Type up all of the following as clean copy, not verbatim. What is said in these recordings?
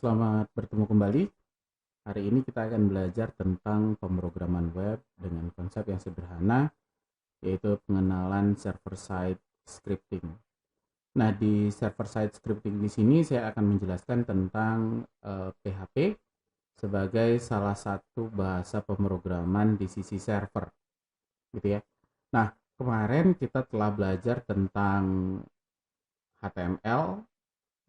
Selamat bertemu kembali. Hari ini kita akan belajar tentang pemrograman web dengan konsep yang sederhana, yaitu pengenalan server-side scripting. Nah, di server-side scripting di sini saya akan menjelaskan tentang PHP sebagai salah satu bahasa pemrograman di sisi server, gitu ya. Nah, kemarin kita telah belajar tentang HTML,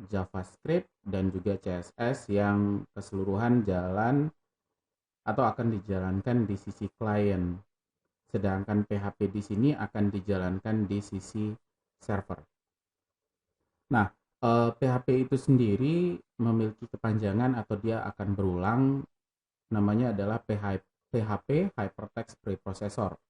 JavaScript, dan juga CSS yang keseluruhan jalan atau akan dijalankan di sisi klien. Sedangkan PHP di sini akan dijalankan di sisi server. Nah, PHP itu sendiri memiliki kepanjangan atau dia akan berulang, namanya adalah PHP Hypertext Preprocessor.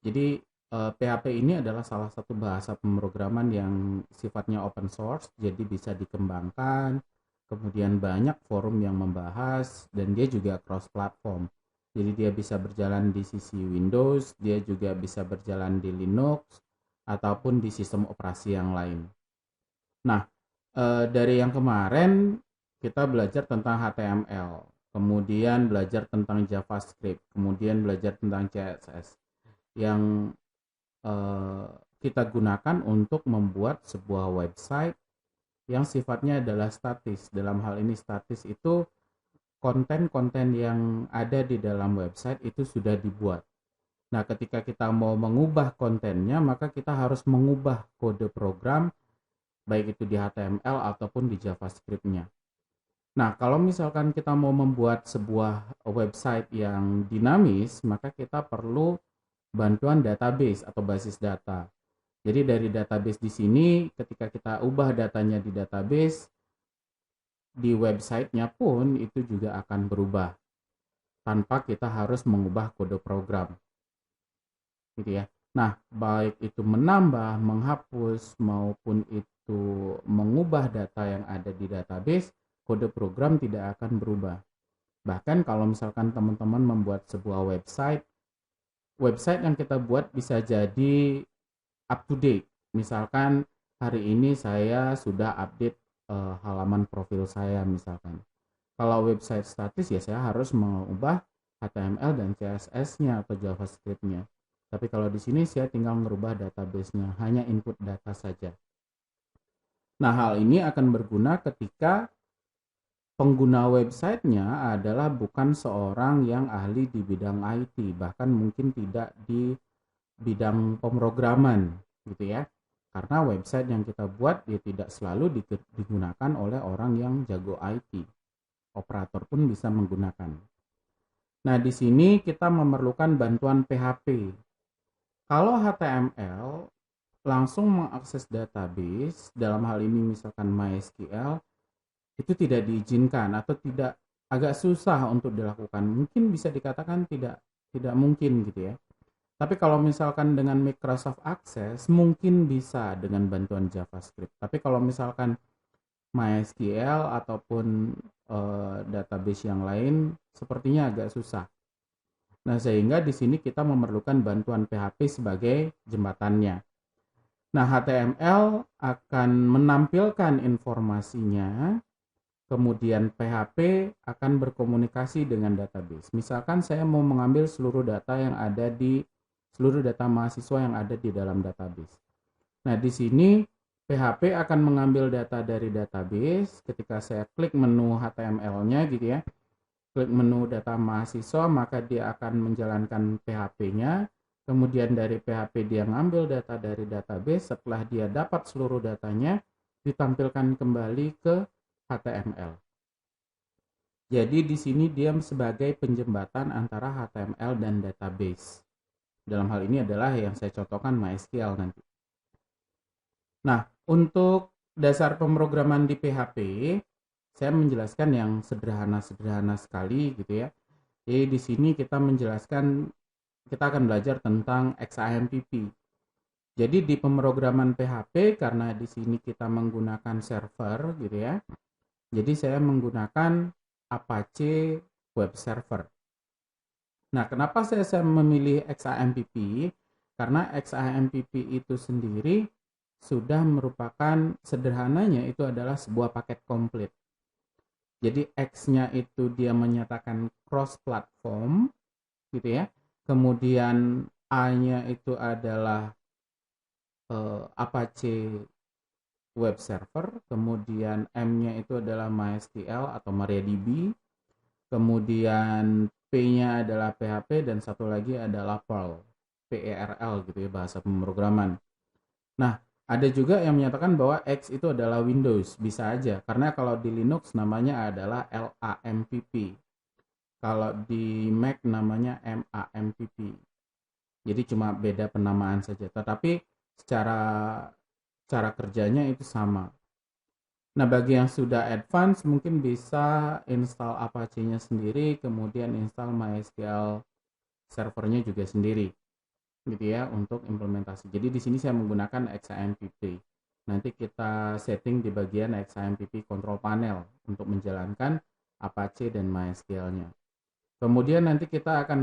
Jadi PHP ini adalah salah satu bahasa pemrograman yang sifatnya open source, jadi bisa dikembangkan, kemudian banyak forum yang membahas, dan dia juga cross platform. Jadi dia bisa berjalan di sisi Windows, dia juga bisa berjalan di Linux, ataupun di sistem operasi yang lain. Nah, dari yang kemarin kita belajar tentang HTML, kemudian belajar tentang JavaScript, kemudian belajar tentang CSS yang eh, kita gunakan untuk membuat sebuah website yang sifatnya adalah statis. Dalam hal ini statis itu konten-konten yang ada di dalam website itu sudah dibuat. Nah, ketika kita mau mengubah kontennya, maka kita harus mengubah kode program, baik itu di HTML ataupun di JavaScript-nya. Nah, kalau misalkan kita mau membuat sebuah website yang dinamis, maka kita perlu bantuan database atau basis data. Jadi dari database di sini, ketika kita ubah datanya di database, di websitenya pun itu juga akan berubah tanpa kita harus mengubah kode program, gitu ya. Nah, baik itu menambah, menghapus, maupun itu mengubah data yang ada di database, kode program tidak akan berubah. Bahkan kalau misalkan teman-teman membuat sebuah website, website yang kita buat bisa jadi up to date. Misalkan hari ini saya sudah update halaman profil saya misalkan. Kalau website statis ya saya harus mengubah HTML dan CSS-nya atau JavaScript-nya. Tapi kalau di sini saya tinggal merubah database-nya, hanya input data saja. Nah, hal ini akan berguna ketika pengguna websitenya adalah bukan seorang yang ahli di bidang IT, bahkan mungkin tidak di bidang pemrograman, gitu ya. Karena website yang kita buat dia tidak selalu digunakan oleh orang yang jago IT. Operator pun bisa menggunakan. Nah, di sini kita memerlukan bantuan PHP. Kalau HTML langsung mengakses database, dalam hal ini misalkan MySQL, itu tidak diizinkan atau tidak, agak susah untuk dilakukan. Mungkin bisa dikatakan tidak mungkin gitu ya. Tapi kalau misalkan dengan Microsoft Access mungkin bisa dengan bantuan JavaScript. Tapi kalau misalkan MySQL ataupun database yang lain sepertinya agak susah. Nah, sehingga di sini kita memerlukan bantuan PHP sebagai jembatannya. Nah, HTML akan menampilkan informasinya, kemudian PHP akan berkomunikasi dengan database. Misalkan saya mau mengambil seluruh data yang ada di seluruh data mahasiswa yang ada di dalam database. Nah, di sini PHP akan mengambil data dari database. Ketika saya klik menu HTML-nya gitu ya, klik menu data mahasiswa, maka dia akan menjalankan PHP-nya. Kemudian dari PHP dia ngambil data dari database. Setelah dia dapat seluruh datanya, ditampilkan kembali ke HTML. Jadi di sini dia sebagai penjembatan antara HTML dan database. Dalam hal ini adalah yang saya contohkan MySQL nanti. Nah, untuk dasar pemrograman di PHP, saya menjelaskan yang sederhana-sederhana sekali gitu ya. Jadi di sini kita akan belajar tentang XAMPP. Jadi di pemrograman PHP karena di sini kita menggunakan server gitu ya. Jadi saya menggunakan Apache Web Server. Nah, kenapa saya memilih XAMPP? Karena XAMPP itu sendiri sudah merupakan, sederhananya itu adalah sebuah paket komplit. Jadi X-nya itu dia menyatakan cross platform gitu ya. Kemudian A-nya itu adalah Apache web server, kemudian M-nya itu adalah MySQL atau MariaDB, kemudian P-nya adalah PHP, dan satu lagi adalah Perl, PERL gitu ya, bahasa pemrograman. Nah, ada juga yang menyatakan bahwa X itu adalah Windows, bisa aja, karena kalau di Linux namanya adalah LAMPP, kalau di Mac namanya MAMPP. Jadi cuma beda penamaan saja, tetapi secara cara kerjanya itu sama. Nah, bagi yang sudah advance mungkin bisa install Apache-nya sendiri, kemudian install MySQL servernya juga sendiri, gitu ya, untuk implementasi. Jadi di sini saya menggunakan XAMPP. Nanti kita setting di bagian XAMPP control panel untuk menjalankan Apache dan MySQL-nya. Kemudian nanti kita akan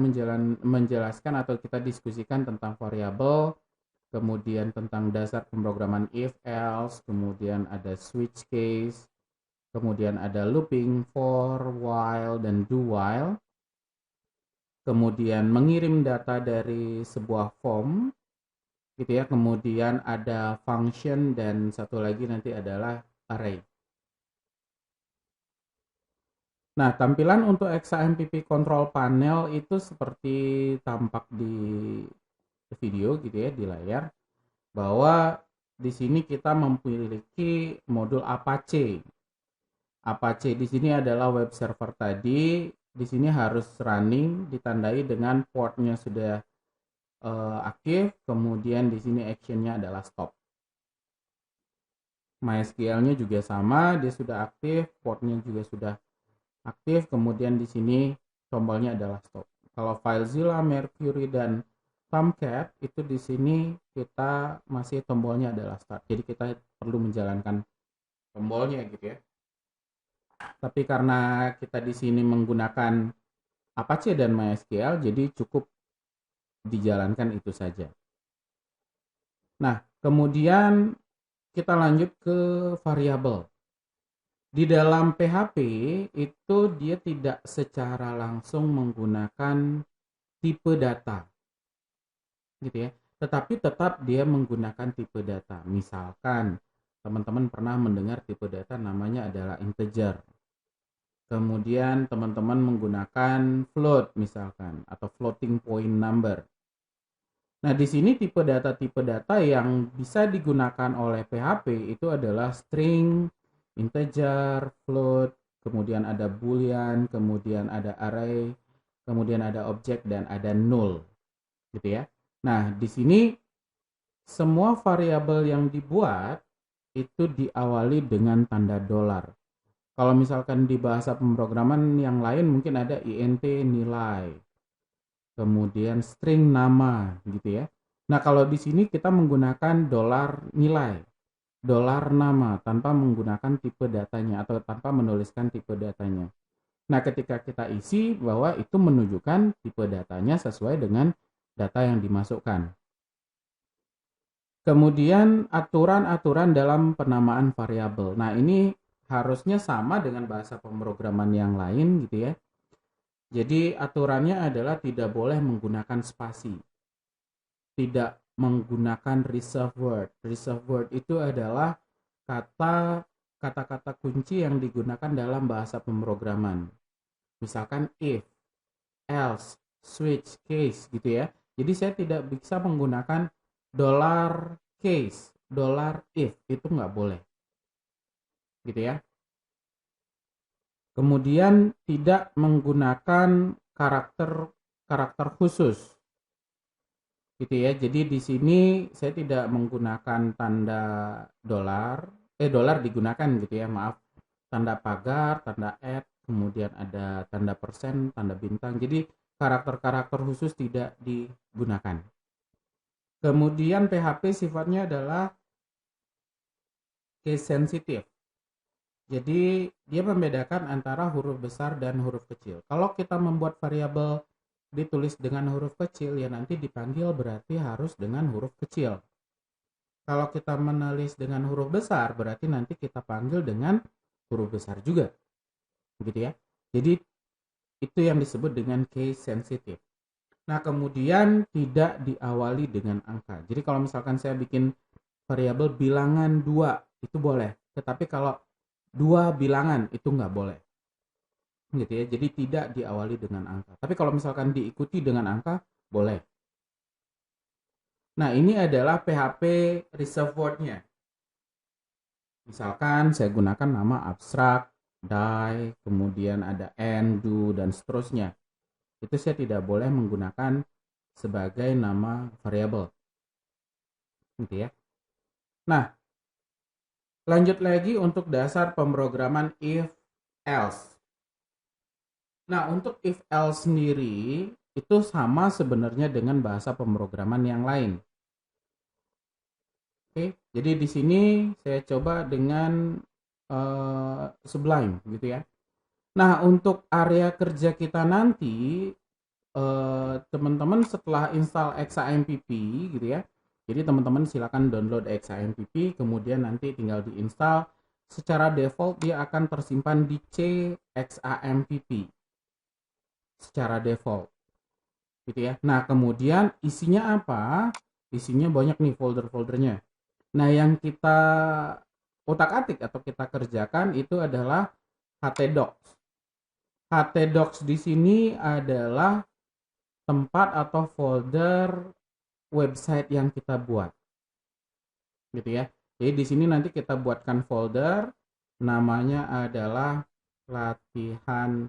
menjelaskan atau kita diskusikan tentang variabel, kemudian tentang dasar pemrograman if else, kemudian ada switch case, kemudian ada looping, for, while, dan do while, kemudian mengirim data dari sebuah form gitu ya, kemudian ada function, dan satu lagi nanti adalah array. Nah, tampilan untuk XAMPP control panel itu seperti tampak di video gitu ya, di layar, bahwa di sini kita memiliki modul Apache. Apache di sini adalah web server tadi. Di sini harus running, ditandai dengan portnya sudah aktif, kemudian di sini actionnya adalah stop. MySQL-nya juga sama, dia sudah aktif, portnya juga sudah aktif, kemudian di sini tombolnya adalah stop. Kalau FileZilla, Mercury, dan Tomcat itu di sini kita masih tombolnya adalah start. Jadi kita perlu menjalankan tombolnya gitu ya. Tapi karena kita di sini menggunakan Apache dan MySQL, jadi cukup dijalankan itu saja. Nah, kemudian kita lanjut ke variabel. Di dalam PHP itu dia tidak secara langsung menggunakan tipe data, gitu ya. Tetapi tetap dia menggunakan tipe data. Misalkan teman-teman pernah mendengar tipe data namanya adalah integer. Kemudian teman-teman menggunakan float misalkan, atau floating point number. Nah, di sini tipe data yang bisa digunakan oleh PHP itu adalah string, integer, float, kemudian ada boolean, kemudian ada array, kemudian ada object, dan ada null, gitu ya. Nah, di sini semua variabel yang dibuat itu diawali dengan tanda dolar. Kalau misalkan di bahasa pemrograman yang lain mungkin ada int nilai, kemudian string nama gitu ya. Nah, kalau di sini kita menggunakan dolar nilai, dolar nama tanpa menggunakan tipe datanya atau tanpa menuliskan tipe datanya. Nah, ketika kita isi bahwa itu menunjukkan tipe datanya sesuai dengan data yang dimasukkan. Kemudian aturan-aturan dalam penamaan variabel. Nah, ini harusnya sama dengan bahasa pemrograman yang lain gitu ya. Jadi aturannya adalah tidak boleh menggunakan spasi, tidak menggunakan reserve word. Reserve word itu adalah kata-kata kunci yang digunakan dalam bahasa pemrograman. Misalkan if, else, switch, case gitu ya. Jadi saya tidak bisa menggunakan dollar case, dollar if, itu nggak boleh. Gitu ya. Kemudian tidak menggunakan karakter khusus, gitu ya. Jadi di sini saya tidak menggunakan tanda dolar, dolar digunakan gitu ya, maaf. Tanda pagar, tanda @ kemudian ada tanda persen, tanda bintang. Jadi karakter khusus tidak digunakan. Kemudian PHP sifatnya adalah case sensitive. Jadi dia membedakan antara huruf besar dan huruf kecil. Kalau kita membuat variabel ditulis dengan huruf kecil, ya nanti dipanggil berarti harus dengan huruf kecil. Kalau kita menulis dengan huruf besar, berarti nanti kita panggil dengan huruf besar juga. gitu ya. Jadi itu yang disebut dengan case sensitive. Nah, kemudian tidak diawali dengan angka. Jadi kalau misalkan saya bikin variabel bilangan 2 itu boleh. Tetapi kalau 2 bilangan itu nggak boleh. Gitu ya. Jadi tidak diawali dengan angka. Tapi kalau misalkan diikuti dengan angka, boleh. Nah, ini adalah PHP reserve word-nya. Misalkan saya gunakan nama abstrak, die, kemudian ada and, do, dan seterusnya. Itu saya tidak boleh menggunakan sebagai nama variabel. Gitu ya. Nah, lanjut lagi untuk dasar pemrograman if else. Nah, untuk if else sendiri itu sama sebenarnya dengan bahasa pemrograman yang lain. Oke, jadi di sini saya coba dengan Sublime gitu ya. Nah, untuk area kerja kita nanti teman-teman setelah install XAMPP gitu ya. Jadi teman-teman silakan download XAMPP, kemudian nanti tinggal diinstal. Secara default dia akan tersimpan di C XAMPP secara default gitu ya. Nah, kemudian isinya apa? Isinya banyak nih folder-foldernya. Nah, yang kita otak-atik atau kita kerjakan itu adalah htdocs. Htdocs di sini adalah tempat atau folder website yang kita buat. Gitu ya. Jadi di sini nanti kita buatkan folder namanya adalah latihan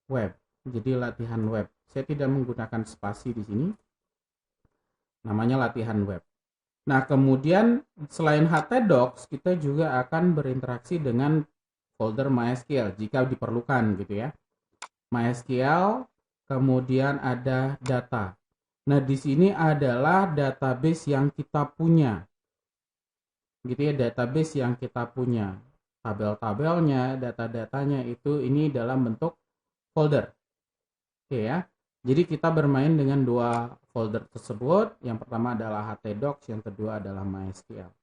web. Jadi latihan web. Saya tidak menggunakan spasi di sini. Namanya latihan web. Nah, kemudian selain htdocs, kita juga akan berinteraksi dengan folder MySQL jika diperlukan gitu ya. MySQL, kemudian ada data. Nah, di sini adalah database yang kita punya. Gitu ya, database yang kita punya. Tabel-tabelnya, data-datanya itu ini dalam bentuk folder. Oke ya. Jadi kita bermain dengan dua folder tersebut. Yang pertama adalah htdocs, yang kedua adalah MySQL.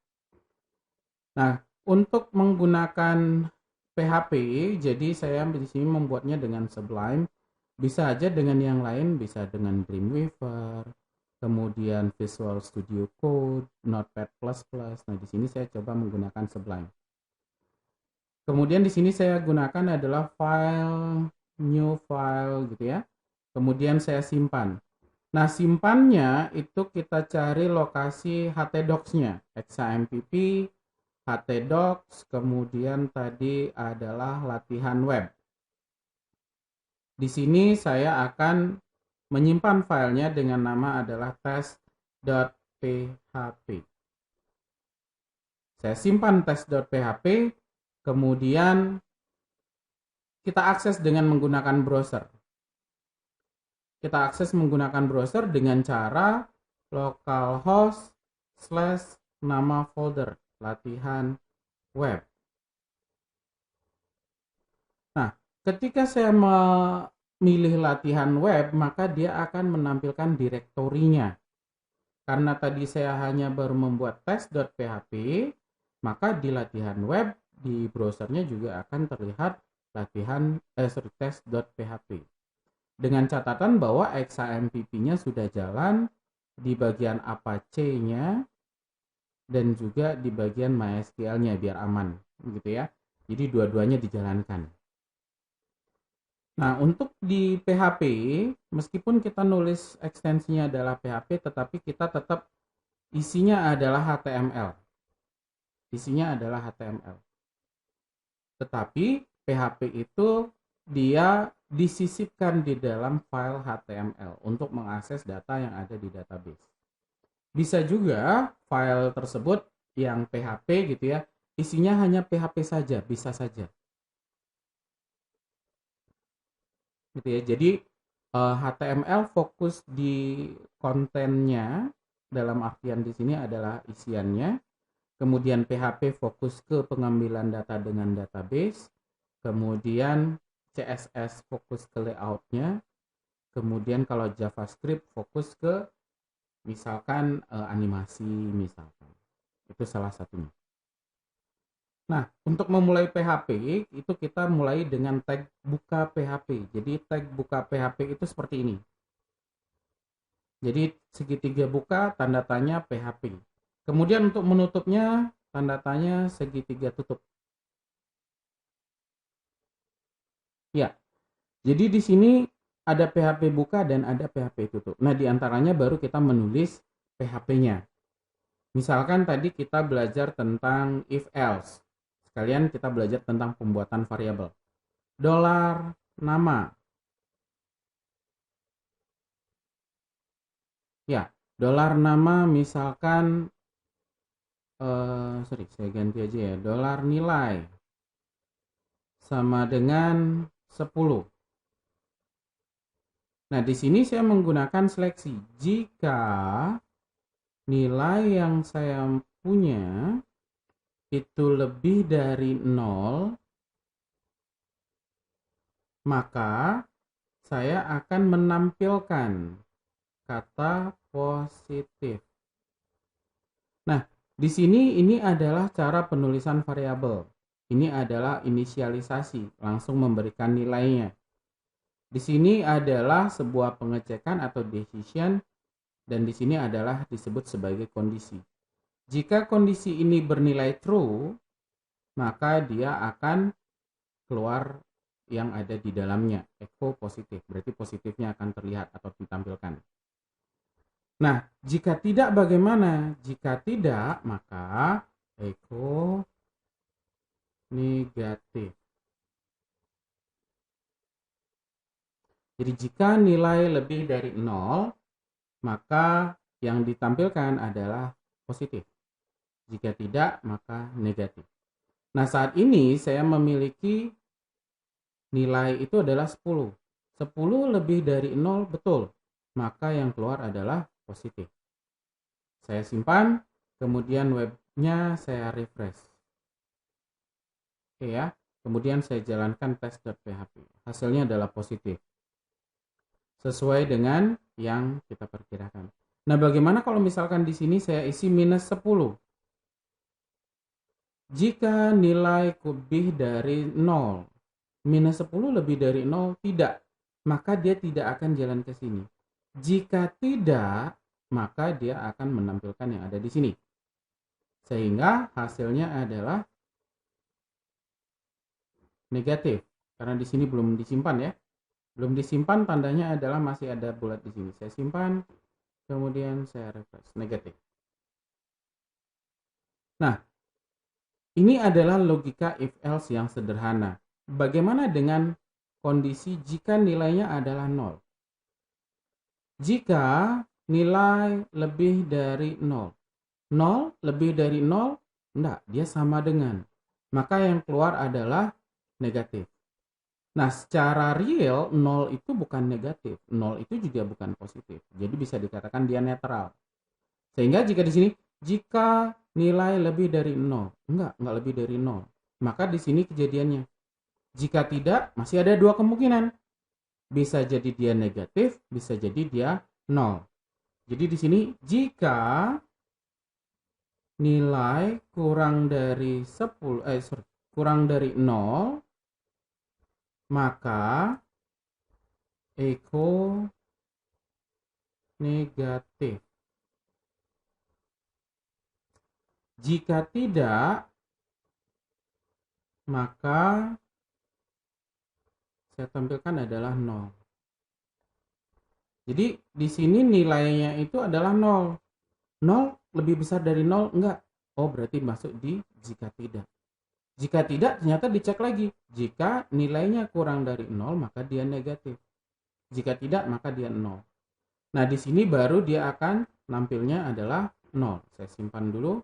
Nah, untuk menggunakan PHP, jadi saya di sini membuatnya dengan Sublime. Bisa aja dengan yang lain, bisa dengan Dreamweaver, kemudian Visual Studio Code, Notepad++. Nah, di sini saya coba menggunakan Sublime. Kemudian di sini saya gunakan adalah file, new file gitu ya. Kemudian saya simpan. Nah, simpannya itu kita cari lokasi htdocs-nya, XAMPP, htdocs, kemudian tadi adalah latihan web. Di sini saya akan menyimpan filenya dengan nama adalah test.php. Saya simpan test.php, kemudian kita akses dengan menggunakan browser. Kita akses menggunakan browser dengan cara localhost / nama folder latihan web. Nah, ketika saya memilih latihan web, maka dia akan menampilkan direktorinya. Karena tadi saya hanya baru membuat test.php, maka di latihan web di browsernya juga akan terlihat test.php. Dengan catatan bahwa XAMPP-nya sudah jalan di bagian Apache-nya dan juga di bagian MySQL-nya biar aman, gitu ya. Jadi dua-duanya dijalankan. Nah, untuk di PHP, meskipun kita nulis ekstensinya adalah PHP, tetapi kita tetap isinya adalah HTML. Isinya adalah HTML. Tetapi PHP itu dia disisipkan di dalam file HTML untuk mengakses data yang ada di database. Bisa juga file tersebut yang PHP gitu ya, isinya hanya PHP saja, bisa saja. Gitu ya. Jadi HTML fokus di kontennya, dalam artian di sini adalah isiannya. Kemudian PHP fokus ke pengambilan data dengan database. Kemudian CSS fokus ke layoutnya. Kemudian kalau JavaScript fokus ke misalkan animasi misalkan. Itu salah satunya. Nah, untuk memulai PHP itu kita mulai dengan tag buka PHP. Jadi tag buka PHP itu seperti ini. Jadi segitiga buka tanda tanya PHP. Kemudian untuk menutupnya tanda tanya segitiga tutup. Ya. Jadi di sini ada PHP buka dan ada PHP tutup. Nah, di antaranya baru kita menulis PHP-nya. Misalkan tadi kita belajar tentang if else. Sekalian kita belajar tentang pembuatan variabel. Dolar nama. Ya, dolar nama misalkan saya ganti aja ya. Dolar nilai sama dengan 10. Nah, di sini saya menggunakan seleksi. Jika nilai yang saya punya itu lebih dari 0, maka saya akan menampilkan kata positif. Nah, di sini ini adalah cara penulisan variabel. Ini adalah inisialisasi, langsung memberikan nilainya. Di sini adalah sebuah pengecekan atau decision, dan di sini adalah disebut sebagai kondisi. Jika kondisi ini bernilai true, maka dia akan keluar yang ada di dalamnya, echo positif. Berarti positifnya akan terlihat atau ditampilkan. Nah, jika tidak bagaimana? Jika tidak, maka echo negatif. Jadi jika nilai lebih dari 0, maka yang ditampilkan adalah positif. Jika tidak, maka negatif. Nah, saat ini saya memiliki nilai itu adalah 10. 10 lebih dari 0 betul. Maka yang keluar adalah positif. Saya simpan, kemudian webnya saya refresh. Oke ya. Kemudian saya jalankan test.php. Hasilnya adalah positif. Sesuai dengan yang kita perkirakan. Nah, bagaimana kalau misalkan di sini saya isi minus 10? Jika nilai lebih dari 0, minus 10 lebih dari 0 tidak, maka dia tidak akan jalan ke sini. Jika tidak, maka dia akan menampilkan yang ada di sini. Sehingga hasilnya adalah negatif. Karena di sini belum disimpan ya. Belum disimpan tandanya adalah masih ada bulat di sini. Saya simpan, kemudian saya refresh, negatif. Nah, ini adalah logika if else yang sederhana. Bagaimana dengan kondisi jika nilainya adalah 0? Jika nilai lebih dari 0. 0 lebih dari 0, enggak, dia sama dengan. Maka yang keluar adalah negatif. Nah, secara real 0 itu bukan negatif, 0 itu juga bukan positif. Jadi bisa dikatakan dia netral. Sehingga jika di sini jika nilai lebih dari 0, enggak lebih dari 0. Maka di sini kejadiannya. Jika tidak, masih ada dua kemungkinan. Bisa jadi dia negatif, bisa jadi dia 0. Jadi di sini jika nilai kurang dari 0, maka echo negatif. Jika tidak, maka saya tampilkan adalah 0. Jadi di sini nilainya itu adalah 0. 0 lebih besar dari 0 enggak? Oh, berarti masuk di jika tidak. Jika tidak, ternyata dicek lagi. Jika nilainya kurang dari 0, maka dia negatif. Jika tidak, maka dia 0. Nah, di sini baru dia akan nampilnya adalah 0. Saya simpan dulu.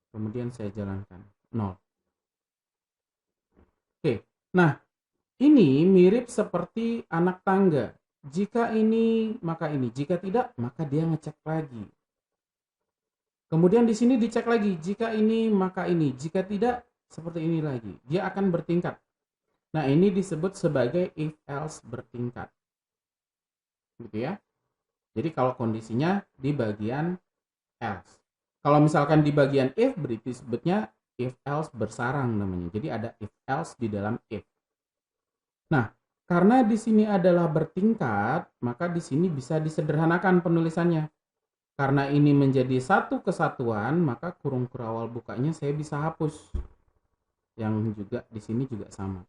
Kemudian saya jalankan. 0. Oke. Nah, ini mirip seperti anak tangga. Jika ini, maka ini. Jika tidak, maka dia ngecek lagi. Kemudian di sini dicek lagi. Jika ini, maka ini. Jika tidak, seperti ini lagi. Dia akan bertingkat. Nah, ini disebut sebagai if else bertingkat. Gitu ya. Jadi kalau kondisinya di bagian else. Kalau misalkan di bagian if, berarti disebutnya if else bersarang namanya. Jadi ada if else di dalam if. Nah, karena di sini adalah bertingkat, maka di sini bisa disederhanakan penulisannya. Karena ini menjadi satu kesatuan, maka kurung kurawal bukanya saya bisa hapus. Yang juga di sini juga sama.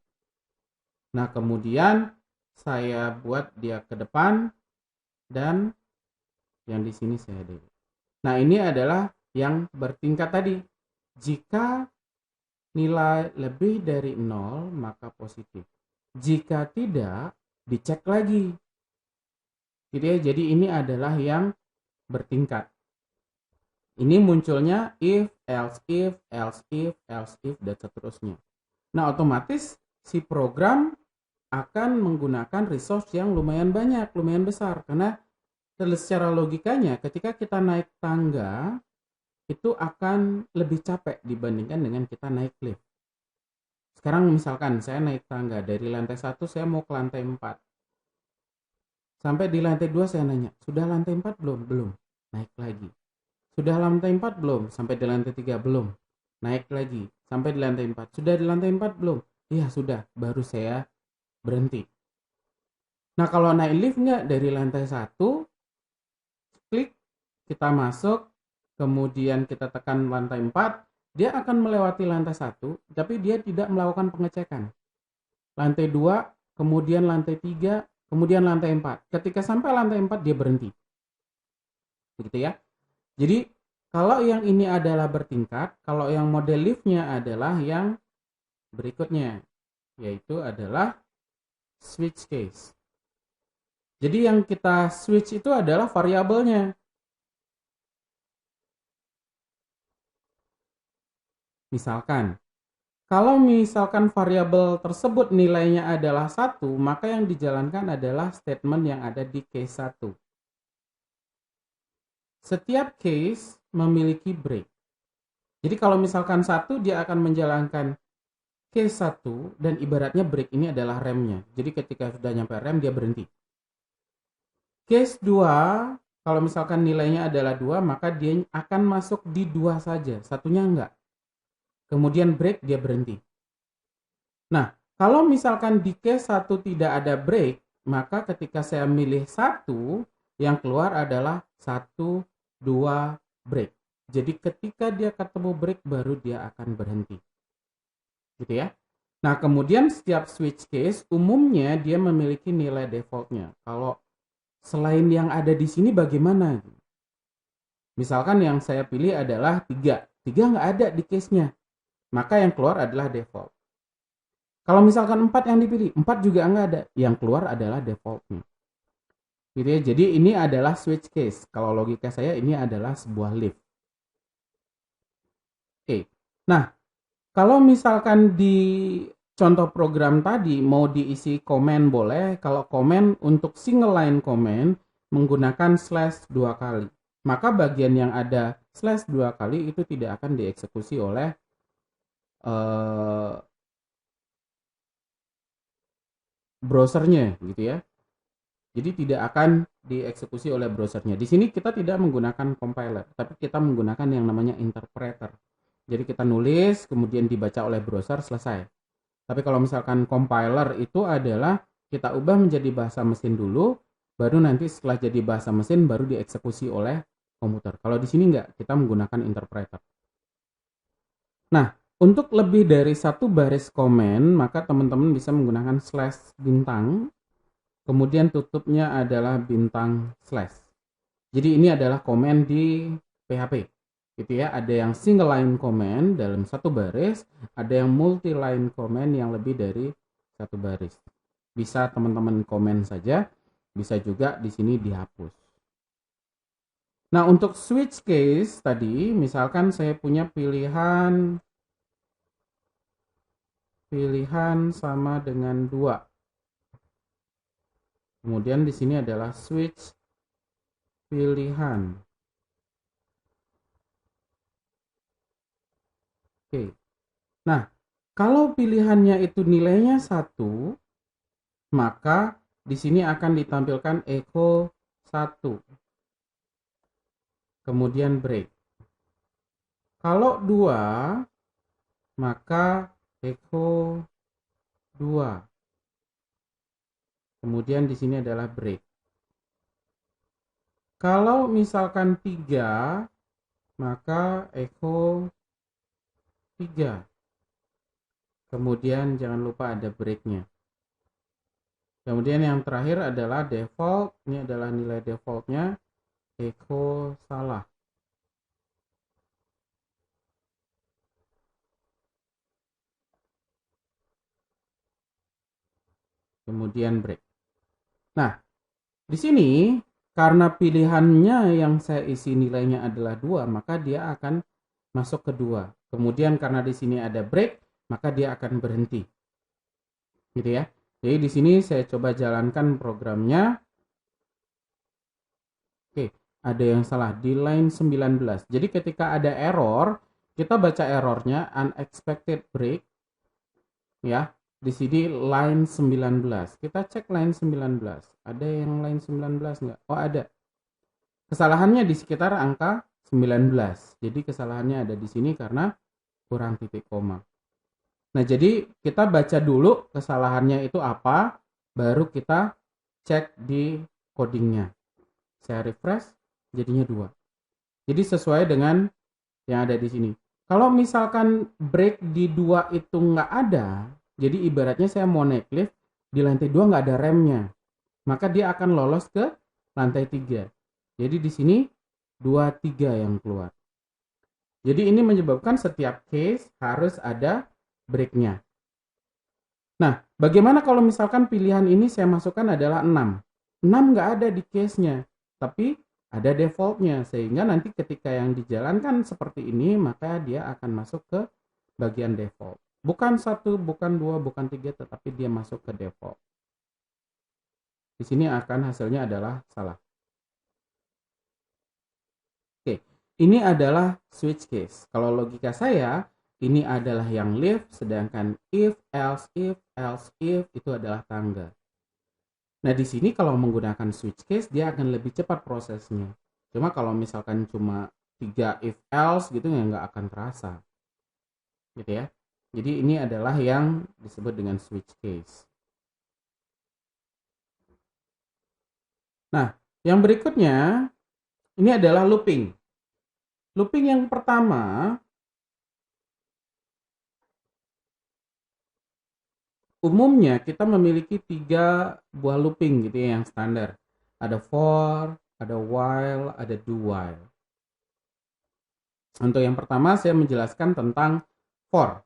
Nah, kemudian saya buat dia ke depan dan yang di sini saya delete. Nah, ini adalah yang bertingkat tadi. Jika nilai lebih dari 0, maka positif. Jika tidak, dicek lagi. Gitu ya. Jadi ini adalah yang bertingkat. Ini munculnya if, else if, else if, else if, dan seterusnya. Nah, otomatis si program akan menggunakan resource yang lumayan banyak, lumayan besar. Karena secara logikanya ketika kita naik tangga, itu akan lebih capek dibandingkan dengan kita naik lift. Sekarang misalkan saya naik tangga dari lantai 1 saya mau ke lantai 4. Sampai di lantai 2 saya nanya, sudah lantai 4 belum? Belum. Naik lagi. Sudah lantai 4 belum? Sampai di lantai 3 belum. Naik lagi. Sampai di lantai 4. Sudah di lantai 4 belum? Iya sudah. Baru saya berhenti. Nah kalau naik lift nggak dari lantai 1, klik, kita masuk, kemudian kita tekan lantai 4, dia akan melewati lantai 1, tapi dia tidak melakukan pengecekan. Lantai 2, kemudian lantai 3, kemudian lantai 4. Ketika sampai lantai 4 dia berhenti. Begitu ya. Jadi kalau yang ini adalah bertingkat, kalau yang model liftnya adalah yang berikutnya, yaitu adalah switch case. Jadi yang kita switch itu adalah variabelnya. Misalkan, kalau misalkan variabel tersebut nilainya adalah 1, maka yang dijalankan adalah statement yang ada di case 1. Setiap case memiliki break. Jadi kalau misalkan 1, dia akan menjalankan case 1 dan ibaratnya break ini adalah remnya. Jadi ketika sudah nyampe rem dia berhenti. Case 2, kalau misalkan nilainya adalah 2, maka dia akan masuk di 2 saja, satunya enggak. Kemudian break, dia berhenti. Nah, kalau misalkan di case 1 tidak ada break, maka ketika saya milih 1, yang keluar adalah 1, 2, break. Jadi ketika dia ketemu break, baru dia akan berhenti. Gitu ya. Nah, kemudian setiap switch case, umumnya dia memiliki nilai defaultnya. Kalau selain yang ada di sini bagaimana? Misalkan yang saya pilih adalah 3. 3 nggak ada di case-nya. Maka yang keluar adalah default. Kalau misalkan 4 yang dipilih, 4 juga nggak ada. Yang keluar adalah defaultnya. Gitu ya. Jadi ini adalah switch case. Kalau logika saya ini adalah sebuah lift. Oke. Nah, kalau misalkan di contoh program tadi mau diisi komen boleh. Kalau komen untuk single line comment menggunakan slash 2 kali. Maka bagian yang ada slash 2 kali itu tidak akan dieksekusi oleh browsernya gitu ya. Jadi tidak akan dieksekusi oleh browsernya. Di sini kita tidak menggunakan compiler, tapi kita menggunakan yang namanya interpreter. Jadi kita nulis, kemudian dibaca oleh browser, selesai. Tapi kalau misalkan compiler itu adalah kita ubah menjadi bahasa mesin dulu, baru nanti setelah jadi bahasa mesin baru dieksekusi oleh komputer. Kalau di sini enggak, kita menggunakan interpreter. Nah, untuk lebih dari satu baris komen, maka teman-teman bisa menggunakan slash bintang. Kemudian tutupnya adalah bintang slash. Jadi ini adalah komen di PHP. Gitu ya, ada yang single line comment dalam satu baris, ada yang multi line comment yang lebih dari satu baris. Bisa teman-teman komen saja, bisa juga di sini dihapus. Nah, untuk switch case tadi, misalkan saya punya pilihan sama dengan 2. Kemudian di sini adalah switch pilihan. Oke. Nah, kalau pilihannya itu nilainya 1, maka di sini akan ditampilkan echo 1. Kemudian break. Kalau 2, maka echo 2. Kemudian di sini adalah break. Kalau misalkan 3, maka echo 3. Kemudian jangan lupa ada breaknya. Kemudian yang terakhir adalah default. Ini adalah nilai defaultnya. Echo salah. Kemudian break. Nah, di sini karena pilihannya yang saya isi nilainya adalah 2, maka dia akan masuk ke 2. Kemudian karena di sini ada break, maka dia akan berhenti. Gitu ya. Jadi di sini saya coba jalankan programnya. Oke, ada yang salah di line 19. Jadi ketika ada error, kita baca errornya unexpected break ya. Di sini line 19. Kita cek line 19. Ada yang line 19 enggak? Oh, ada. Kesalahannya di sekitar angka 19. Jadi kesalahannya ada di sini karena kurang titik koma. Nah, jadi kita baca dulu kesalahannya itu apa, baru kita cek di codingnya. Saya refresh, jadinya 2. Jadi sesuai dengan yang ada di sini. Kalau misalkan break di 2 itu nggak ada, jadi ibaratnya saya mau naik lift, di lantai 2 nggak ada remnya, maka dia akan lolos ke lantai 3. Jadi di sini 2, 3 yang keluar. Jadi ini menyebabkan setiap case harus ada breaknya. Nah, bagaimana kalau misalkan pilihan ini saya masukkan adalah 6? 6 nggak ada di case-nya, tapi ada defaultnya, sehingga nanti ketika yang dijalankan seperti ini, maka dia akan masuk ke bagian default. Bukan 1, bukan 2, bukan 3, tetapi dia masuk ke default. Di sini akan hasilnya adalah salah. Oke, ini adalah switch case. Kalau logika saya, ini adalah yang lift, sedangkan if, else if itu adalah tangga. Nah, di sini kalau menggunakan switch case, dia akan lebih cepat prosesnya. Cuma kalau misalkan cuma 3 if else gitu ya nggak akan terasa. Gitu ya. Jadi ini adalah yang disebut dengan switch case. Nah, yang berikutnya ini adalah looping. Looping yang pertama, umumnya kita memiliki 3 buah looping gitu ya yang standar. Ada for, ada while, ada do while. Untuk yang pertama saya menjelaskan tentang for.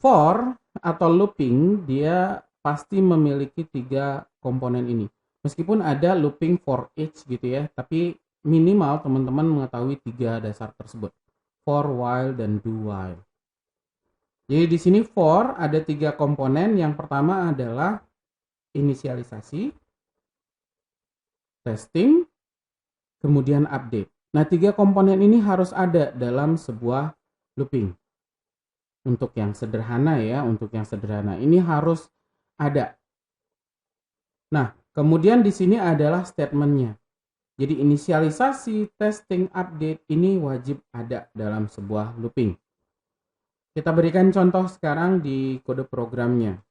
For atau looping dia pasti memiliki 3 komponen ini. Meskipun ada looping for each gitu ya, tapi minimal teman-teman mengetahui 3 dasar tersebut. For, while, dan do while. Jadi di sini for ada 3 komponen. Yang pertama adalah inisialisasi, testing, kemudian update. Nah, 3 komponen ini harus ada dalam sebuah looping. Untuk yang sederhana ya, untuk yang sederhana ini harus ada. Nah, kemudian di sini adalah statementnya. Jadi inisialisasi, testing, update ini wajib ada dalam sebuah looping. Kita berikan contoh sekarang di kode programnya.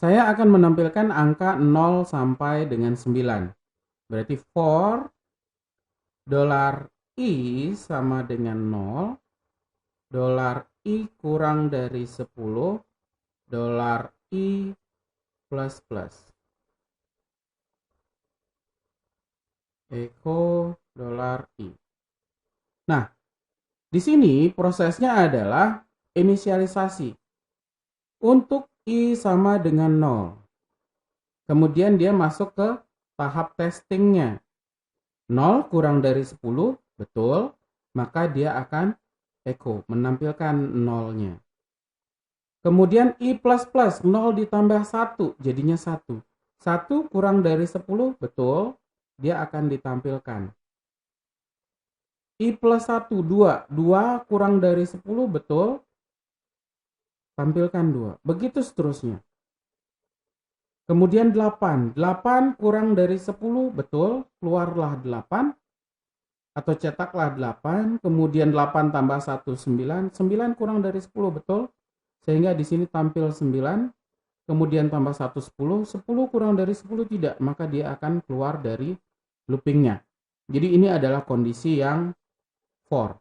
Saya akan menampilkan angka 0 sampai dengan 9. Berarti for $i sama dengan 0, $i kurang dari 10, $i plus plus. Echo $i. Nah, di sini prosesnya adalah inisialisasi. Untuk i sama dengan 0. Kemudian dia masuk ke tahap testingnya. 0 kurang dari 10, betul, maka dia akan echo, menampilkan 0-nya. Kemudian i plus plus, 0 ditambah 1, jadinya 1. 1 kurang dari 10, betul, dia akan ditampilkan. I plus 1, 2. 2 kurang dari 10, betul, tampilkan 2. Begitu seterusnya. Kemudian 8. 8 kurang dari 10, betul, keluarlah 8. atau cetaklah 8, kemudian 8 tambah 1, 9, 9 kurang dari 10, betul? Sehingga di sini tampil 9, kemudian tambah 1, 10, 10 kurang dari 10 tidak, maka dia akan keluar dari loopingnya. Jadi ini adalah kondisi yang for.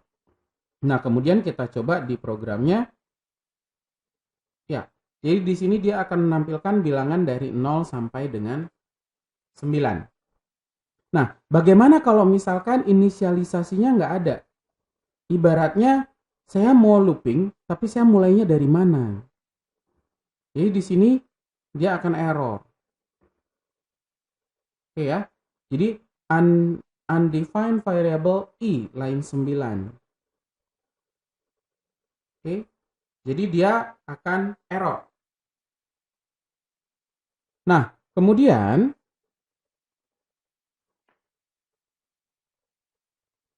Nah, kemudian kita coba di programnya. Ya, jadi di sini dia akan menampilkan bilangan dari 0 sampai dengan 9. Nah, bagaimana kalau misalkan inisialisasinya nggak ada? Ibaratnya saya mau looping, tapi saya mulainya dari mana? Jadi di sini dia akan error. Oke ya. Jadi undefined variable i line 9. Oke. Jadi dia akan error. Nah, kemudian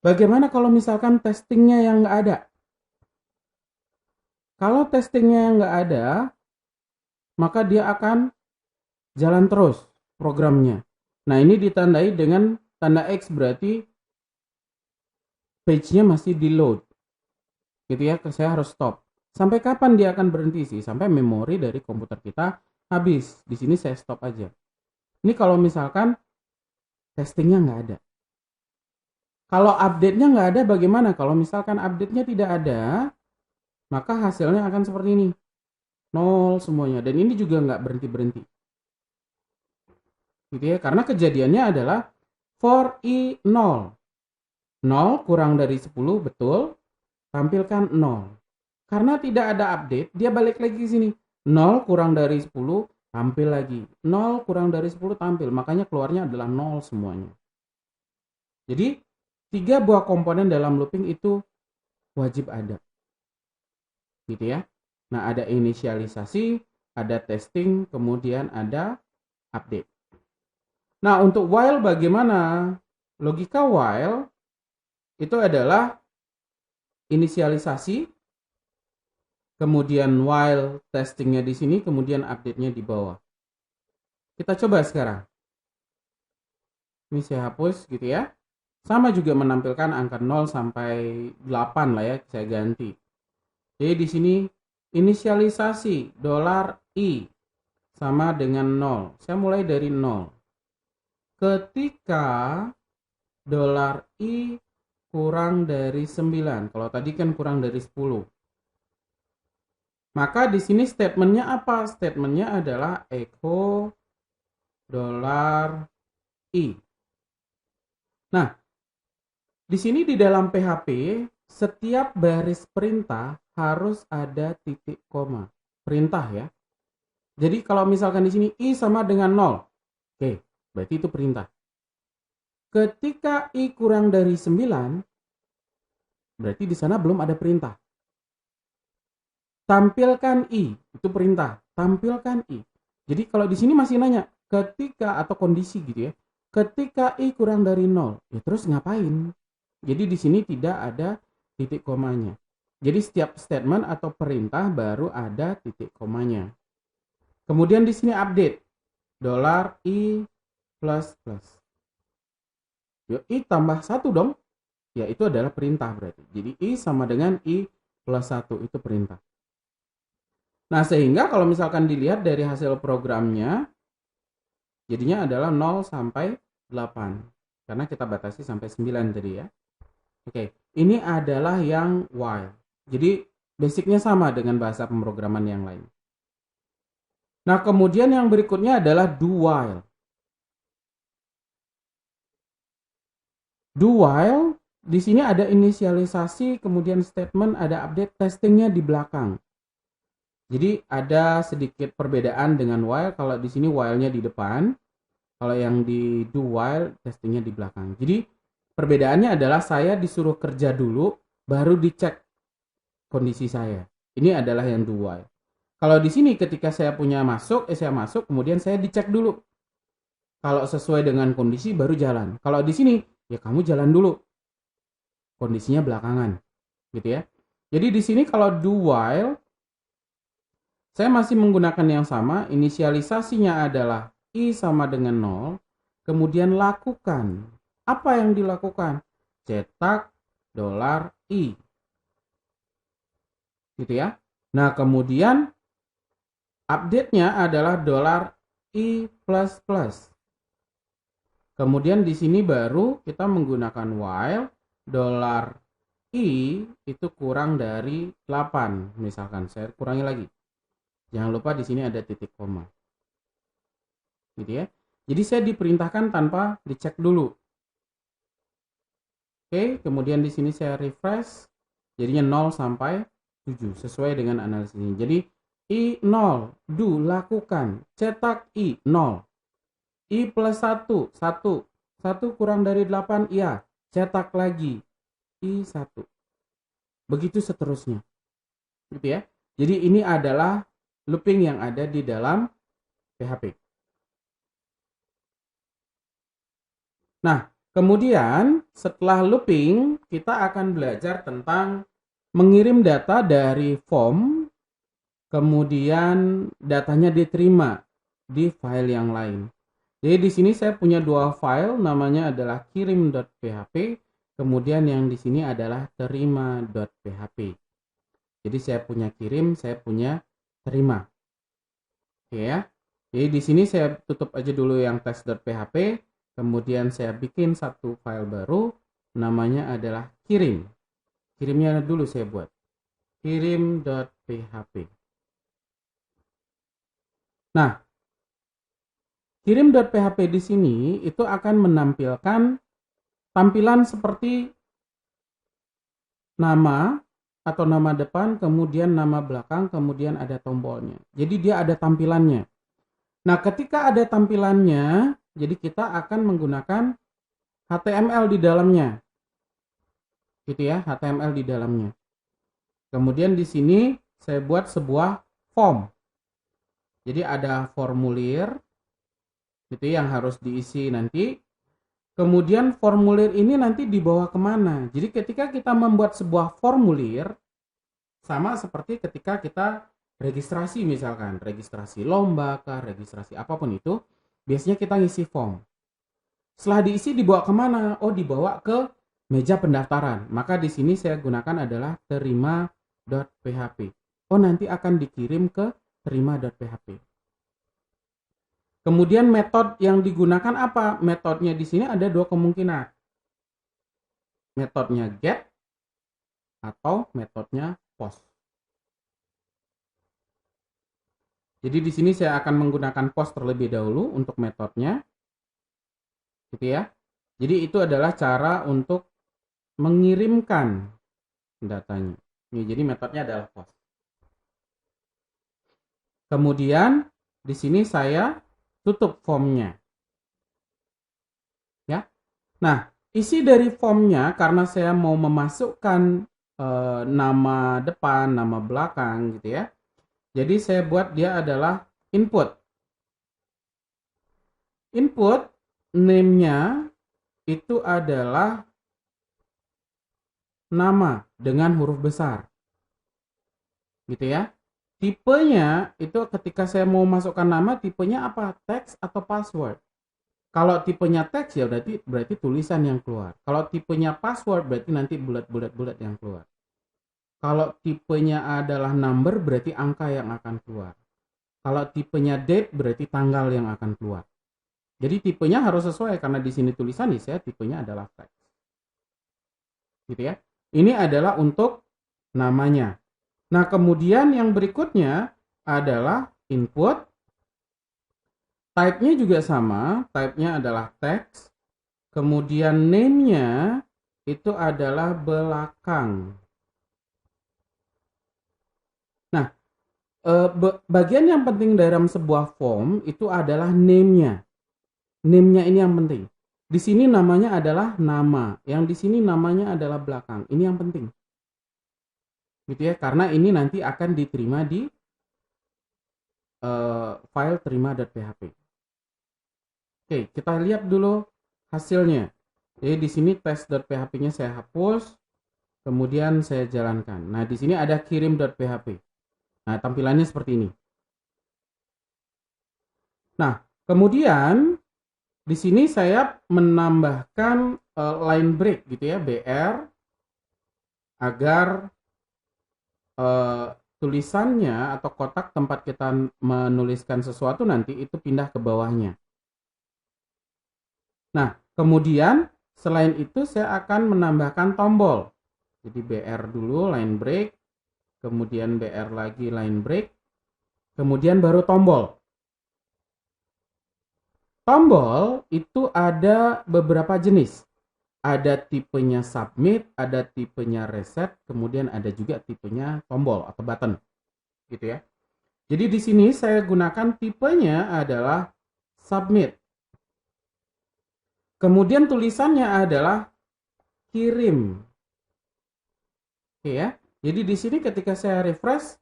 bagaimana kalau misalkan testingnya yang nggak ada? Kalau testingnya yang nggak ada, maka dia akan jalan terus programnya. Nah, ini ditandai dengan tanda X, berarti page-nya masih di load. Gitu ya, saya harus stop. Sampai kapan dia akan berhenti sih? Sampai memori dari komputer kita habis. Di sini saya stop aja. Ini kalau misalkan testingnya nggak ada. Kalau update-nya nggak ada bagaimana? Kalau misalkan update-nya tidak ada, maka hasilnya akan seperti ini. 0 semuanya. Dan ini juga nggak berhenti-berhenti. Gitu ya, karena kejadiannya adalah for i 0. 0 kurang dari 10, betul. Tampilkan 0. Karena tidak ada update, dia balik lagi ke sini. 0 kurang dari 10, tampil lagi. 0 kurang dari 10 tampil. Makanya keluarnya adalah 0 semuanya. Jadi, 3 buah komponen dalam looping itu wajib ada. Gitu ya. Nah, ada inisialisasi, ada testing, kemudian ada update. Nah, untuk while bagaimana? Logika while itu adalah inisialisasi, kemudian while testingnya di sini, kemudian update-nya di bawah. Kita coba sekarang. Ini saya hapus gitu ya. Sama juga menampilkan angka 0 sampai 8 lah ya, saya ganti. Jadi di sini inisialisasi $i sama dengan 0. Saya mulai dari 0. Ketika $i kurang dari 9. Kalau tadi kan kurang dari 10. Maka di sini statementnya apa? Statementnya adalah echo $i. Nah, di sini di dalam PHP setiap baris perintah harus ada titik koma. Perintah ya. Jadi kalau misalkan di sini i sama dengan 0. Oke, berarti itu perintah. Ketika i kurang dari 9, berarti di sana belum ada perintah. Tampilkan i, itu perintah. Tampilkan i. Jadi kalau di sini masih nanya, ketika atau kondisi gitu ya. Ketika i kurang dari 0, ya terus ngapain? Jadi di sini tidak ada titik komanya. Jadi setiap statement atau perintah baru ada titik komanya. Kemudian di sini update. $i plus plus. Yo, i tambah 1 dong. Ya itu adalah perintah berarti. Jadi i sama dengan i plus 1 itu perintah. Nah sehingga kalau misalkan dilihat dari hasil programnya, jadinya adalah 0 sampai 8. Karena kita batasi sampai 9 tadi ya. Oke, ini adalah yang while. Jadi basicnya sama dengan bahasa pemrograman yang lain. Nah kemudian yang berikutnya adalah do while. Do while di sini ada inisialisasi, kemudian statement, ada update, testingnya di belakang. Jadi ada sedikit perbedaan dengan while. Kalau di sini while-nya di depan, kalau yang di do while testingnya di belakang. Jadi perbedaannya adalah saya disuruh kerja dulu, baru dicek kondisi saya. Ini adalah yang do while. Kalau di sini ketika saya punya saya masuk, kemudian saya dicek dulu. Kalau sesuai dengan kondisi baru jalan. Kalau di sini ya kamu jalan dulu. Kondisinya belakangan, gitu ya. Jadi di sini kalau do while saya masih menggunakan yang sama, inisialisasinya adalah i sama dengan 0, kemudian lakukan. Apa yang dilakukan? cetak $i. Gitu ya. Nah, kemudian update-nya adalah $i++. Kemudian di sini baru kita menggunakan while $i itu kurang dari 8. Misalkan saya kurangi lagi. Jangan lupa di sini ada titik koma. Gitu ya. Jadi saya diperintahkan tanpa dicek dulu. Oke, kemudian di sini saya refresh. Jadinya 0 sampai 7 sesuai dengan analisis ini. Jadi I 0, do, lakukan, cetak I 0. I plus 1, 1. 1 kurang dari 8, iya, cetak lagi I 1. Begitu seterusnya. Gitu ya. Jadi ini adalah looping yang ada di dalam PHP. Nah, kemudian setelah looping, kita akan belajar tentang mengirim data dari form, kemudian datanya diterima di file yang lain. Jadi di sini saya punya dua file, namanya adalah kirim.php, kemudian yang di sini adalah terima.php. Jadi saya punya kirim, saya punya terima. Oke ya. Jadi di sini saya tutup aja dulu yang test.php, kemudian saya bikin satu file baru, namanya adalah kirim. Kirimnya dulu saya buat. Kirim.php. Nah, kirim.php di sini itu akan menampilkan tampilan seperti nama atau nama depan, kemudian nama belakang, kemudian ada tombolnya. Jadi dia ada tampilannya. Nah, ketika ada tampilannya, jadi kita akan menggunakan HTML di dalamnya. Gitu ya, HTML di dalamnya. Kemudian di sini saya buat sebuah form. Jadi ada formulir gitu yang harus diisi nanti. Kemudian formulir ini nanti dibawa kemana? Jadi ketika kita membuat sebuah formulir, sama seperti ketika kita registrasi misalkan, registrasi lomba, registrasi apapun itu, biasanya kita ngisi form. Setelah diisi dibawa kemana? Oh, dibawa ke meja pendaftaran. Maka di sini saya gunakan adalah terima.php. Oh, nanti akan dikirim ke terima.php. Kemudian metode yang digunakan apa? Metodenya di sini ada dua kemungkinan. Metodenya get atau metodenya post. Jadi di sini saya akan menggunakan post terlebih dahulu untuk metodenya. Gitu ya. Jadi itu adalah cara untuk mengirimkan datanya. Jadi metodenya adalah post. Kemudian di sini saya tutup formnya. Ya. Nah, isi dari formnya karena saya mau memasukkan nama depan, nama belakang gitu ya. Jadi saya buat dia adalah input. Input name-nya itu adalah nama dengan huruf besar. Gitu ya. Tipenya itu ketika saya mau masukkan nama, tipenya apa? Teks atau password. Kalau tipenya teks ya berarti tulisan yang keluar. Kalau tipenya password berarti nanti bulat-bulat yang keluar. Kalau tipenya adalah number berarti angka yang akan keluar. Kalau tipenya date berarti tanggal yang akan keluar. Jadi tipenya harus sesuai karena di sini tulisan nih saya tipenya adalah teks. Gitu ya. Ini adalah untuk namanya. Nah, kemudian yang berikutnya adalah input. Type-nya juga sama, type-nya adalah teks. Kemudian name-nya itu adalah belakang. Nah, bagian yang penting dalam sebuah form itu adalah name-nya. Name-nya ini yang penting. Di sini namanya adalah nama, yang di sini namanya adalah belakang. Ini yang penting. Gitu ya, karena ini nanti akan diterima di file terima.php. Oke, kita lihat dulu hasilnya. Jadi di sini test.php-nya saya hapus, kemudian saya jalankan. Nah, di sini ada kirim.php. Nah, tampilannya seperti ini. Nah, kemudian di sini saya menambahkan line break gitu ya, BR, agar tulisannya atau kotak tempat kita menuliskan sesuatu nanti itu pindah ke bawahnya. Nah, kemudian selain itu saya akan menambahkan tombol. Jadi BR dulu line break, kemudian BR lagi line break, kemudian baru tombol. Tombol itu ada beberapa jenis. Ada tipenya submit, ada tipenya reset, kemudian ada juga tipenya tombol atau button. Gitu ya. Jadi di sini saya gunakan tipenya adalah submit. Kemudian tulisannya adalah kirim. Oke ya. Jadi di sini ketika saya refresh,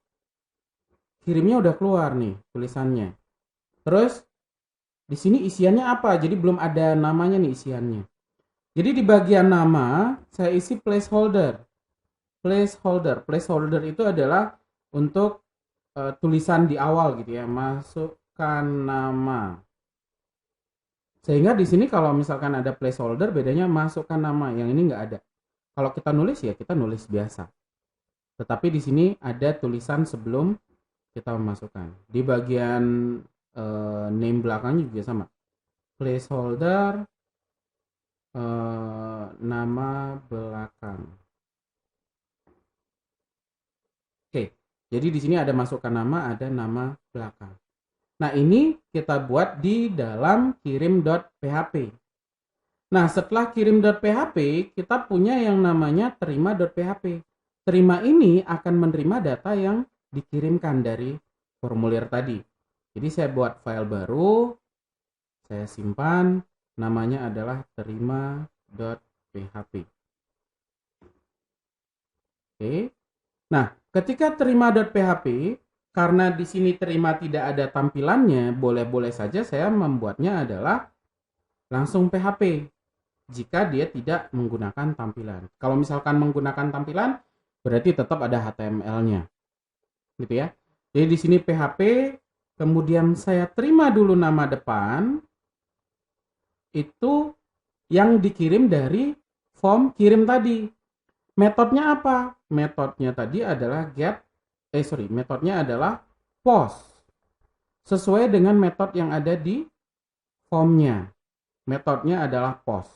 kirimnya udah keluar nih tulisannya. Terus di sini isiannya apa? Jadi belum ada namanya nih isiannya. Jadi di bagian nama saya isi placeholder. Placeholder itu adalah untuk tulisan di awal gitu ya. Masukkan nama. Sehingga di sini kalau misalkan ada placeholder bedanya masukkan nama. Yang ini nggak ada. Kalau kita nulis ya kita nulis biasa. Tetapi di sini ada tulisan sebelum kita memasukkan. Di bagian name belakangnya juga sama. Placeholder nama belakang. Oke, jadi di sini ada masukkan nama, ada nama belakang. Nah, ini kita buat di dalam kirim.php. Nah, setelah kirim.php, kita punya yang namanya terima.php. Terima ini akan menerima data yang dikirimkan dari formulir tadi. Jadi saya buat file baru, saya simpan, namanya adalah terima.php. Oke. Nah, ketika terima.php, karena di sini terima tidak ada tampilannya, boleh-boleh saja saya membuatnya adalah langsung PHP jika dia tidak menggunakan tampilan. Kalau misalkan menggunakan tampilan, berarti tetap ada HTML-nya. Gitu ya. Jadi di sini PHP, kemudian saya terima dulu nama depan, itu yang dikirim dari form kirim tadi. Metodenya apa? Metodenya tadi adalah metodenya adalah post. Sesuai dengan metode yang ada di formnya. Metodenya adalah post.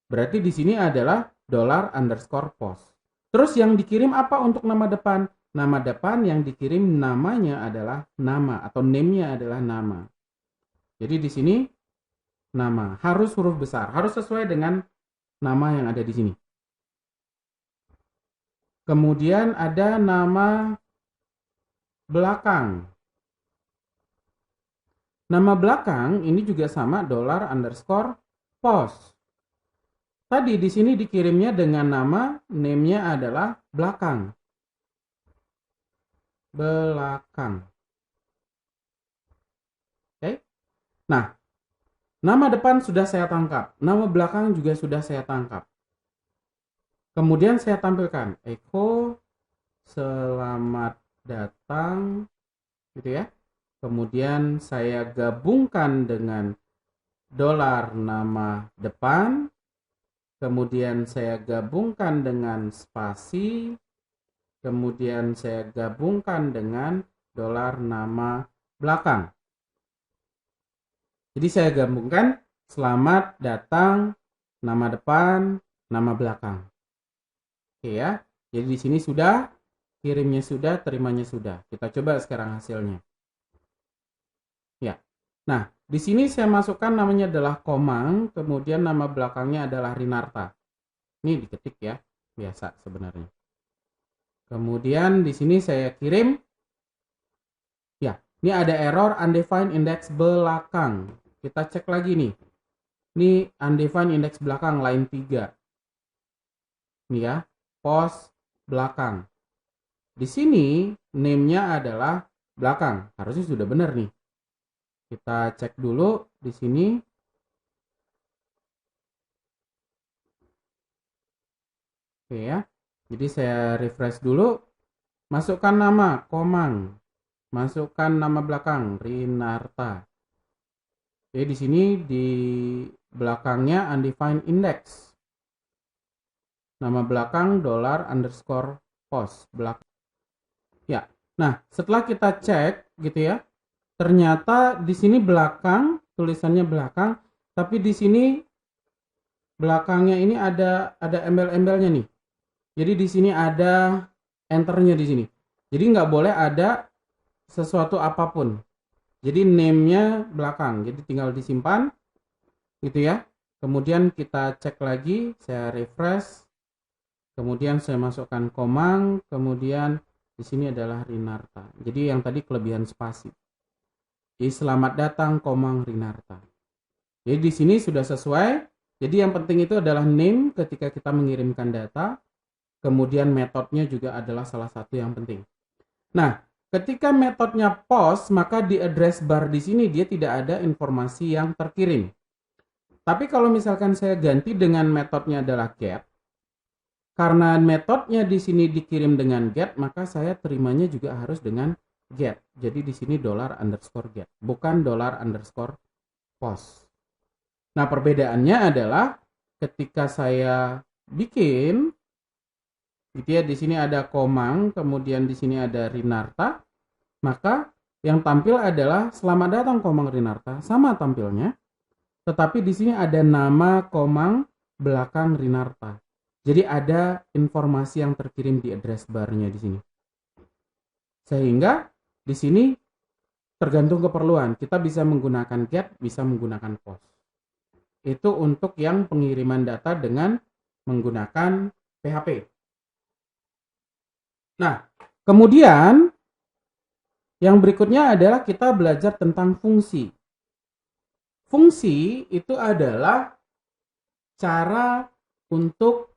Berarti di sini adalah $_post. Terus yang dikirim apa untuk nama depan? Nama depan yang dikirim namanya adalah nama atau name-nya adalah nama. Jadi di sini nama harus huruf besar, harus sesuai dengan nama yang ada di sini. Kemudian ada nama belakang. Nama belakang ini juga sama $_post. Tadi di sini dikirimnya dengan nama, name-nya adalah belakang. Belakang. Oke. Nah, nama depan sudah saya tangkap, nama belakang juga sudah saya tangkap. Kemudian saya tampilkan echo selamat datang gitu ya. Kemudian saya gabungkan dengan $nama depan. Kemudian saya gabungkan dengan spasi. Kemudian saya gabungkan dengan $nama belakang. Jadi saya gabungkan selamat datang, nama depan, nama belakang. Oke ya. Jadi di sini sudah, kirimnya sudah, terimanya sudah. Kita coba sekarang hasilnya. Ya. Nah, di sini saya masukkan namanya adalah Komang, kemudian nama belakangnya adalah Rinarta. Ini diketik ya, biasa sebenarnya. Kemudian di sini saya kirim. Ya, ini ada error undefined index belakang. Kita cek lagi nih. Ini undefined index belakang line 3. Ini ya, post belakang. Di sini name-nya adalah belakang. Harusnya sudah benar nih. Kita cek dulu di sini. Oke ya. Jadi saya refresh dulu. Masukkan nama Komang. Masukkan nama belakang Rinarta. Oke, di sini di belakangnya undefined index, nama belakang $_post belakang. Ya, nah setelah kita cek gitu ya, ternyata di sini belakang, tulisannya belakang, tapi di sini belakangnya ini ada embel-embelnya nih. Jadi di sini ada enternya di sini. Jadi nggak boleh ada sesuatu apapun. Jadi name-nya belakang. Jadi tinggal disimpan gitu ya. Kemudian kita cek lagi, saya refresh. Kemudian saya masukkan Komang, kemudian di sini adalah Rinarta. Jadi yang tadi kelebihan spasi. Jadi selamat datang Komang Rinarta. Jadi di sini sudah sesuai. Jadi yang penting itu adalah name ketika kita mengirimkan data. Kemudian metodenya juga adalah salah satu yang penting. Nah, ketika metodnya post, maka di address bar di sini dia tidak ada informasi yang terkirim. Tapi kalau misalkan saya ganti dengan metodnya adalah get, karena metodnya di sini dikirim dengan get, maka saya terimanya juga harus dengan get. Jadi di sini $_get, bukan $_post. Nah, perbedaannya adalah ketika saya bikin gitu ya, di sini ada Komang, kemudian di sini ada Rinarta, maka yang tampil adalah selamat datang Komang Rinarta, sama tampilnya. Tetapi di sini ada nama Komang belakang Rinarta. Jadi ada informasi yang terkirim di address bar-nya di sini. Sehingga di sini tergantung keperluan. Kita bisa menggunakan get, bisa menggunakan post. Itu untuk yang pengiriman data dengan menggunakan PHP. Nah, kemudian yang berikutnya adalah kita belajar tentang fungsi. Fungsi itu adalah cara untuk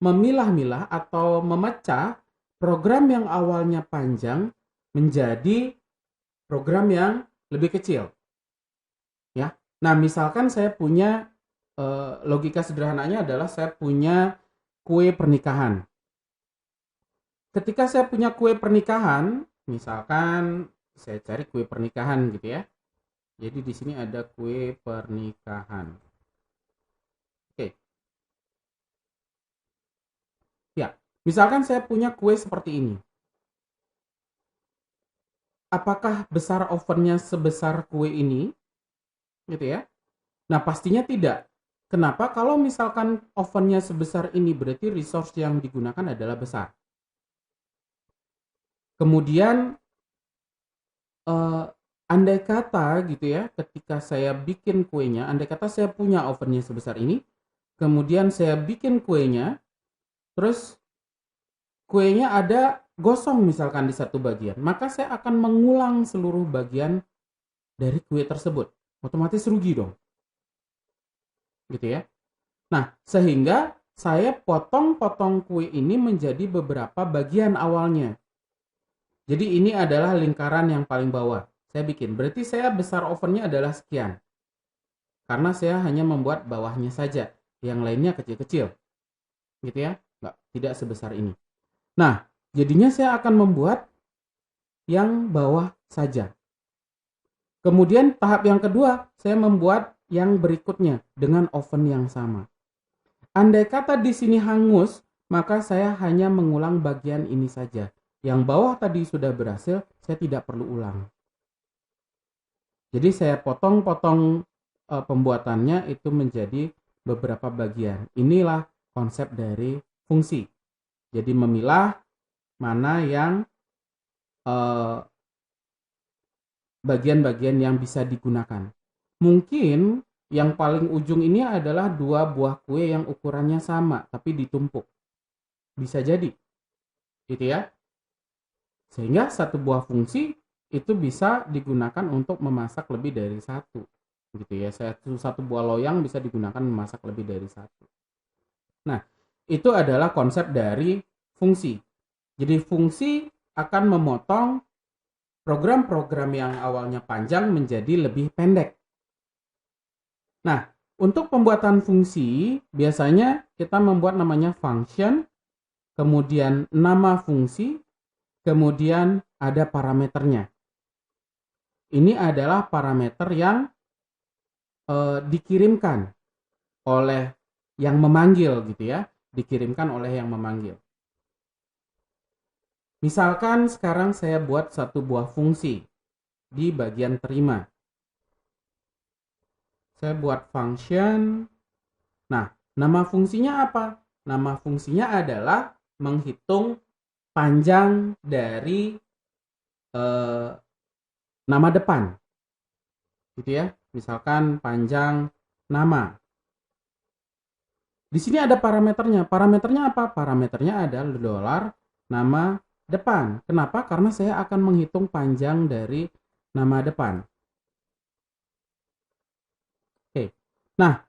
memilah-milah atau memecah program yang awalnya panjang menjadi program yang lebih kecil. Ya. Nah, misalkan saya punya logika sederhananya adalah saya punya kue pernikahan. Ketika saya punya kue pernikahan, misalkan saya cari kue pernikahan gitu ya. Jadi di sini ada kue pernikahan. Oke. Ya, misalkan saya punya kue seperti ini. Apakah besar ovennya sebesar kue ini? Gitu ya. Nah, pastinya tidak. Kenapa? Kalau misalkan ovennya sebesar ini, berarti resource yang digunakan adalah besar. Kemudian andai kata gitu ya, ketika saya bikin kuenya, andai kata saya punya ovennya sebesar ini, kemudian saya bikin kuenya, terus kuenya ada gosong misalkan di satu bagian, maka saya akan mengulang seluruh bagian dari kue tersebut. Otomatis rugi dong. Gitu ya. Nah, sehingga saya potong-potong kue ini menjadi beberapa bagian awalnya. Jadi ini adalah lingkaran yang paling bawah. Saya bikin. Berarti saya besar ovennya adalah sekian. Karena saya hanya membuat bawahnya saja. Yang lainnya kecil-kecil. Gitu ya. Tidak sebesar ini. Nah, jadinya saya akan membuat yang bawah saja. Kemudian tahap yang kedua, saya membuat yang berikutnya dengan oven yang sama. Andai kata di sini hangus, maka saya hanya mengulang bagian ini saja. Yang bawah tadi sudah berhasil, saya tidak perlu ulang. Jadi saya potong-potong pembuatannya itu menjadi beberapa bagian. Inilah konsep dari fungsi. Jadi memilah mana yang bagian-bagian yang bisa digunakan. Mungkin yang paling ujung ini adalah 2 buah kue yang ukurannya sama tapi ditumpuk. Bisa jadi. Gitu ya. Sehingga satu buah fungsi itu bisa digunakan untuk memasak lebih dari satu. Gitu ya. Satu buah loyang bisa digunakan memasak lebih dari satu. Nah, itu adalah konsep dari fungsi. Jadi fungsi akan memotong program-program yang awalnya panjang menjadi lebih pendek. Nah, untuk pembuatan fungsi, biasanya kita membuat namanya function, kemudian nama fungsi, kemudian ada parameternya. Ini adalah parameter yang dikirimkan oleh yang memanggil gitu ya, dikirimkan oleh yang memanggil. Misalkan sekarang saya buat satu buah fungsi di bagian terima. Saya buat function. Nah, nama fungsinya apa? Nama fungsinya adalah menghitung panjang dari nama depan. Gitu ya. Misalkan panjang nama. Di sini ada parameternya. Parameternya apa? Parameternya adalah dolar nama depan. Kenapa? Karena saya akan menghitung panjang dari nama depan. Oke. Nah,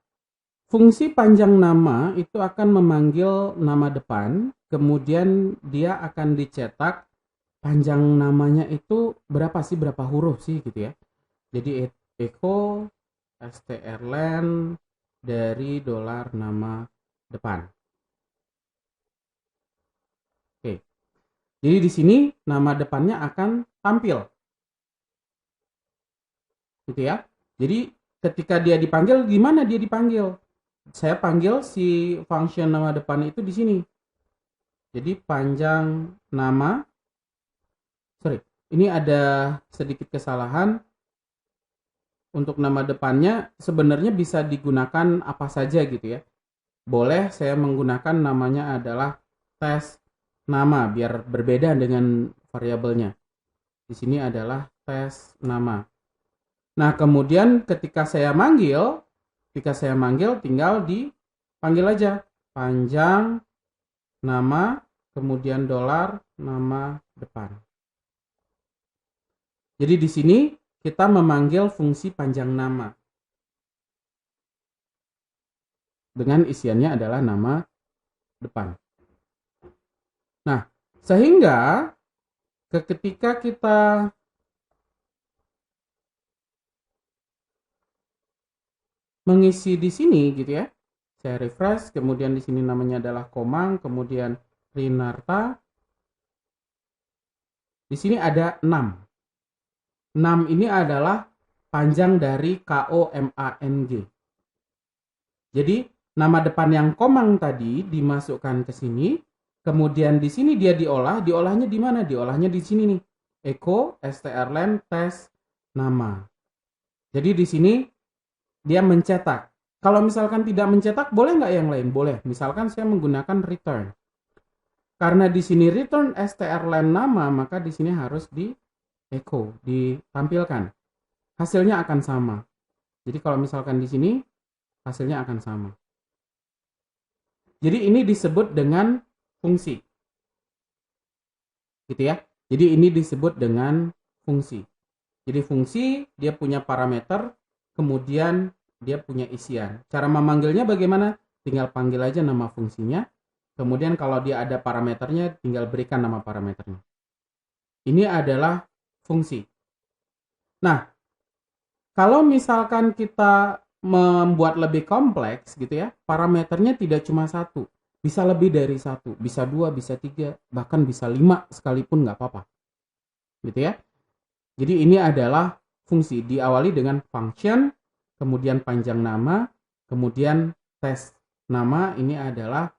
fungsi panjang nama itu akan memanggil nama depan, kemudian dia akan dicetak panjang namanya itu berapa sih, berapa huruf sih gitu ya. Jadi echo strlen dari dolar nama depan. Oke. Jadi di sini nama depannya akan tampil. Gitu ya. Jadi ketika dia dipanggil, gimana dia dipanggil? Saya panggil si function nama depan itu di sini. Jadi panjang nama, ini ada sedikit kesalahan. Untuk nama depannya sebenarnya bisa digunakan apa saja gitu ya. Boleh saya menggunakan namanya adalah tes nama biar berbeda dengan variabelnya. Di sini adalah tes nama. Nah, kemudian ketika saya manggil tinggal dipanggil aja panjang nama kemudian dolar nama depan. Jadi di sini kita memanggil fungsi panjang nama. Dengan isiannya adalah nama depan. Nah, sehingga ketika kita mengisi di sini gitu ya. Saya refresh, kemudian di sini namanya adalah Komang, kemudian Rinarta. Di sini ada 6. 6 ini adalah panjang dari KOMANG. Jadi nama depan yang Komang tadi dimasukkan ke sini, kemudian di sini dia diolahnya di mana? Diolahnya di sini nih. Echo strlen tes nama. Jadi di sini dia mencetak. Kalau misalkan tidak mencetak, boleh nggak yang lain? Boleh. Misalkan saya menggunakan return. Karena di sini return strlen nama, maka di sini harus di echo, ditampilkan. Hasilnya akan sama. Jadi kalau misalkan di sini, hasilnya akan sama. Jadi ini disebut dengan fungsi. Gitu ya. Jadi ini disebut dengan fungsi. Jadi fungsi dia punya parameter, kemudian dia punya isian. Cara memanggilnya bagaimana? Tinggal panggil aja nama fungsinya. Kemudian kalau dia ada parameternya, tinggal berikan nama parameternya. Ini adalah fungsi. Nah, kalau misalkan kita membuat lebih kompleks gitu ya, parameternya tidak cuma satu. Bisa lebih dari satu. Bisa 2, bisa 3, bahkan bisa 5 sekalipun nggak apa-apa. Gitu ya. Jadi ini adalah fungsi. Diawali dengan function, kemudian panjang nama, kemudian tes nama, ini adalah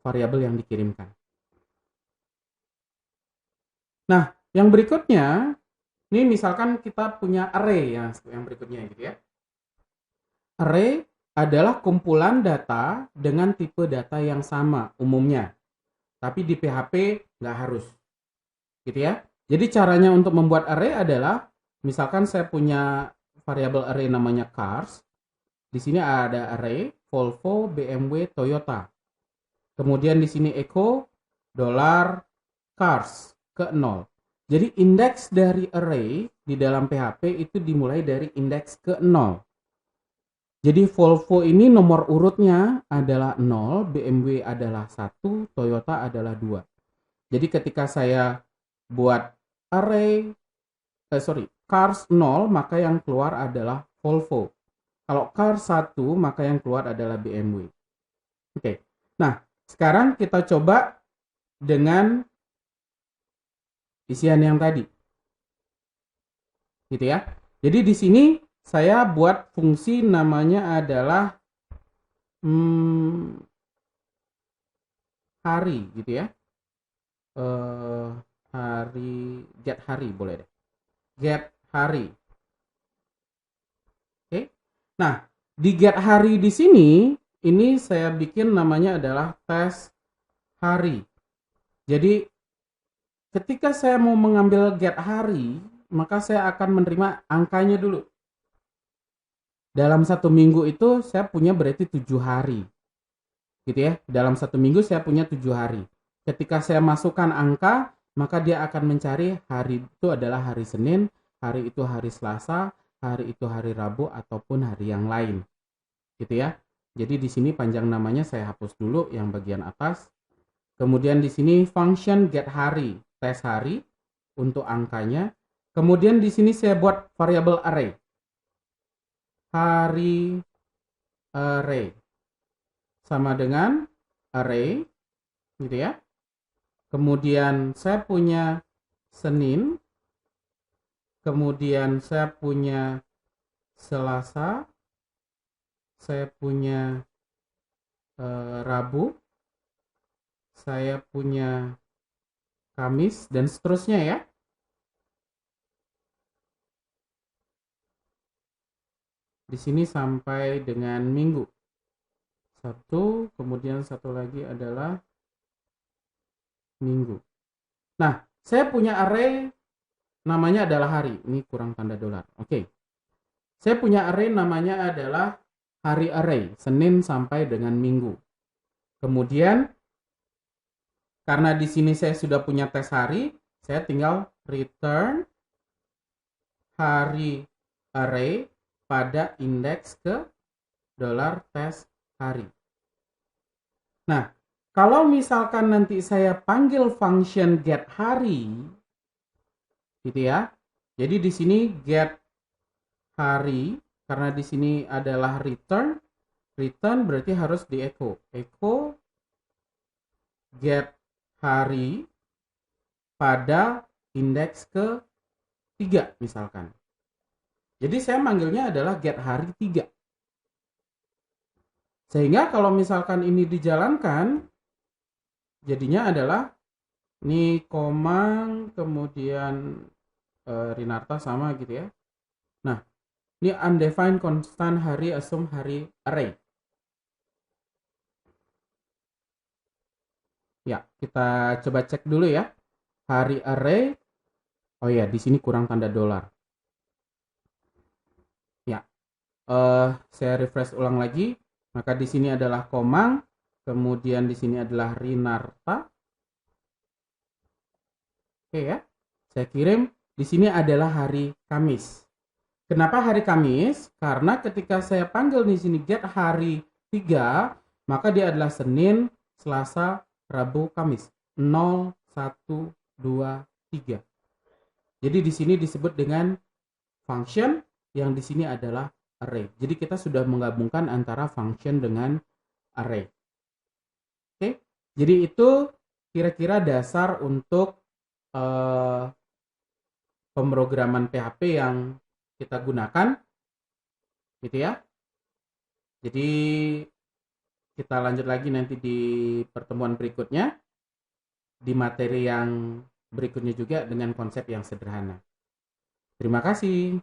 variabel yang dikirimkan. Nah, yang berikutnya, ini misalkan kita punya array yang berikutnya gitu ya. Array adalah kumpulan data dengan tipe data yang sama umumnya. Tapi di PHP nggak harus. Gitu ya. Jadi caranya untuk membuat array adalah, misalkan saya punya variabel array namanya cars. Di sini ada array Volvo, BMW, Toyota. Kemudian di sini echo $cars ke 0. Jadi indeks dari array di dalam PHP itu dimulai dari indeks ke 0. Jadi Volvo ini nomor urutnya adalah 0, BMW adalah 1, Toyota adalah 2. Jadi ketika saya buat array cars 0, maka yang keluar adalah Volvo. Kalau cars 1, maka yang keluar adalah BMW. Oke. Nah, sekarang kita coba dengan isian yang tadi. Gitu ya. Jadi di sini saya buat fungsi namanya adalah hari gitu ya. Hari, get hari boleh deh. Get hari. Oke. Nah, di get hari di sini ini saya bikin namanya adalah tes hari. Jadi ketika saya mau mengambil get hari, maka saya akan menerima angkanya dulu. Dalam satu minggu itu saya punya berarti 7 hari. Gitu ya. Dalam satu minggu saya punya 7 hari. Ketika saya masukkan angka, maka dia akan mencari hari itu adalah hari Senin, hari itu hari Selasa, hari itu hari Rabu ataupun hari yang lain. Gitu ya. Jadi di sini panjang namanya saya hapus dulu yang bagian atas. Kemudian di sini function get hari, tes hari untuk angkanya. Kemudian di sini saya buat variabel array. Hari array sama dengan array gitu ya. Kemudian saya punya Senin, kemudian saya punya Selasa, saya punya Rabu, saya punya Kamis dan seterusnya ya. Di sini sampai dengan Minggu. Sabtu, kemudian satu lagi adalah Minggu. Nah, saya punya array namanya adalah hari. Ini kurang tanda dolar. Oke. Saya punya array namanya adalah hari array, Senin sampai dengan Minggu. Kemudian karena di sini saya sudah punya tes hari, saya tinggal return hari array pada indeks ke $tes hari. Nah, kalau misalkan nanti saya panggil function get hari, gitu ya. Jadi di sini get hari, karena di sini adalah return berarti harus di echo. Echo get hari pada indeks ke 3 misalkan. Jadi saya manggilnya adalah get hari 3. Sehingga kalau misalkan ini dijalankan, jadinya adalah ini Komang, kemudian Rinarta sama gitu ya. Nah, ini undefined constant hari assume hari array. Ya, kita coba cek dulu ya. Hari array. Oh ya, di sini kurang tanda dolar. Ya, saya refresh ulang lagi. Maka di sini adalah Komang, kemudian di sini adalah Rinarta. Oke ya, saya kirim. Di sini adalah hari Kamis. Kenapa hari Kamis? Karena ketika saya panggil di sini get hari 3, maka dia adalah Senin, Selasa, Rabu, Kamis. 0, 1, 2, 3. Jadi di sini disebut dengan function, yang di sini adalah array. Jadi kita sudah menggabungkan antara function dengan array. Oke, jadi itu kira-kira dasar untuk pemrograman PHP yang kita gunakan, gitu ya. Jadi kita lanjut lagi nanti di pertemuan berikutnya, di materi yang berikutnya juga dengan konsep yang sederhana. Terima kasih.